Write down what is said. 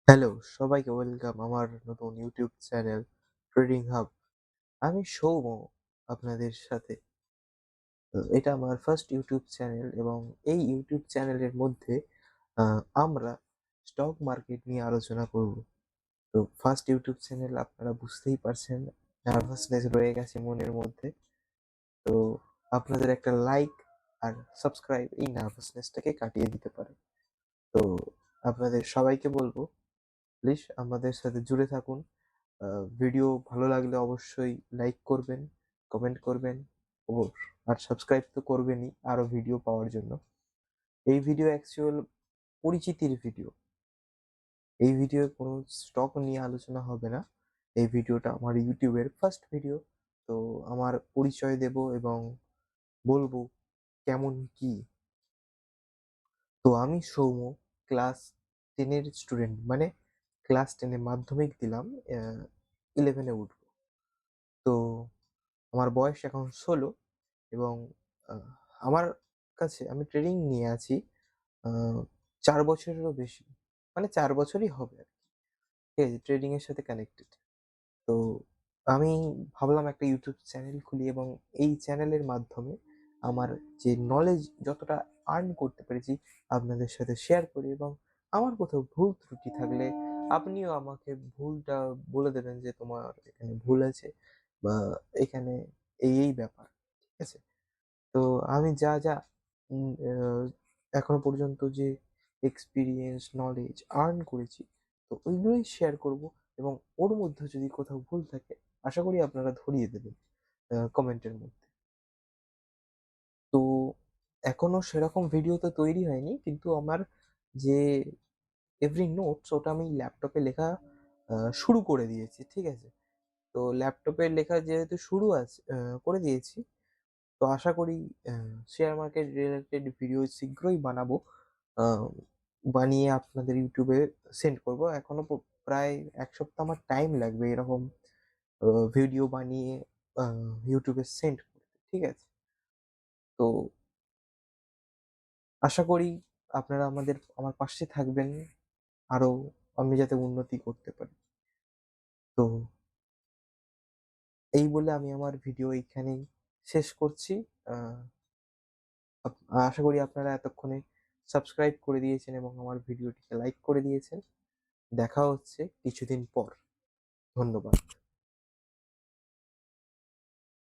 Hello, সবাইকে welcome আমার নতুন ইউটিউব চ্যানেল ট্রেডিং হাব। আমি সৌম্য আপনাদের সাথে। এটা আমার ফার্স্ট ইউটিউব চ্যানেল এবং এই ইউটিউব চ্যানেলের মধ্যে আমরা স্টক মার্কেট নিয়ে আলোচনা করব। তো ফার্স্ট ইউটিউব চ্যানেল আপনারা বুঝতেই পারছেন, নার্ভাসনেস রয়ে গেছে মনের মধ্যে। তো আপনাদের একটা লাইক আর সাবস্ক্রাইব এই নার্ভাসনেসটাকে কাটিয়ে দিতে পারে। তো আপনাদের সবাইকে বলবো, প্লিজ আমাদের সাথে জুড়ে থাকুন। ভিডিও ভালো লাগলে অবশ্যই লাইক করবেন, কমেন্ট করবেন ও আর সাবস্ক্রাইব তো করবেনই আরো ভিডিও পাওয়ার জন্য। এই ভিডিও অ্যাকচুয়াল পরিচিতির ভিডিও। এই ভিডিও কোনো স্টক নিয়ে আলোচনা হবে না। এই ভিডিওটা আমার ইউটিউবের ফার্স্ট ভিডিও। তো আমার পরিচয় দেব এবং বলবো কেমন কি। তো আমি সৌম্য, ক্লাস 10 এর স্টুডেন্ট, মানে ক্লাস 10 মাধ্যমিক দিলাম, 11-এ উঠবো। তো আমার বয়স এখন 16 এবং আহ, আমার কাছে আমি ট্রেনিং নিয়ে আছি 4 বছরেরও বেশি, মানে 4 বছরই হবে আর কি। ঠিক আছে, ট্রেডিং এর সাথে কানেক্টেড। তো আমি ভাবলাম একটা ইউটিউব চ্যানেল খুলি এবং এই চ্যানেলের মাধ্যমে আমার যে নলেজ যতটা আর্ন করতে পেরেছি আপনাদের সাথে শেয়ার করি, এবং আমার কোথাও ভুল ত্রুটি থাকলে আপনিও আমাকে ভুলটা বলে দেবেন যে তোমার এখানে ভুল আছে বা এখানে এই ব্যাপার। ঠিক আছে, তো আমি যা এখনো পর্যন্ত যে এক্সপিরিয়েন্স নলেজ আর্ন করেছি, তো ওইগুলোই শেয়ার করব। এবং ওর মধ্যে যদি কোথাও ভুল থাকে আশা করি আপনারা ধরিয়ে দেবেন কমেন্টের মধ্যে। তো এখনো সেরকম ভিডিও তো তৈরি হয়নি, কিন্তু আমার যে এভরি নোটস ওটা আমি ল্যাপটপে লেখা শুরু করে দিয়েছি। ঠিক আছে, তো ল্যাপটপে লেখা যেহেতু শুরু আছে করে দিয়েছি, তো আশা করি শেয়ার মার্কেট রিলেটেড ভিডিও শীঘ্রই বানাবো। আহ, বানিয়ে আপনাদের ইউটিউবে সেন্ড করব। এখনো প্রায় 1 সপ্তাহ আমার টাইম লাগবে এরকম ভিডিও বানিয়ে ইউটিউবে সেন্ড করতে। ঠিক আছে, তো আশা করি আপনারা আমার পাশে থাকবেন, আরো আমি যাতে উন্নতি করতে পারি। তো এই বলে আমি আমার ভিডিও এইখানেই শেষ করছি। আহ, আশা করি আপনারা এতক্ষণে সাবস্ক্রাইব করে দিয়েছেন এবং আমার ভিডিওটিকে লাইক করে দিয়েছেন। দেখা হচ্ছে কিছুদিন পর। ধন্যবাদ।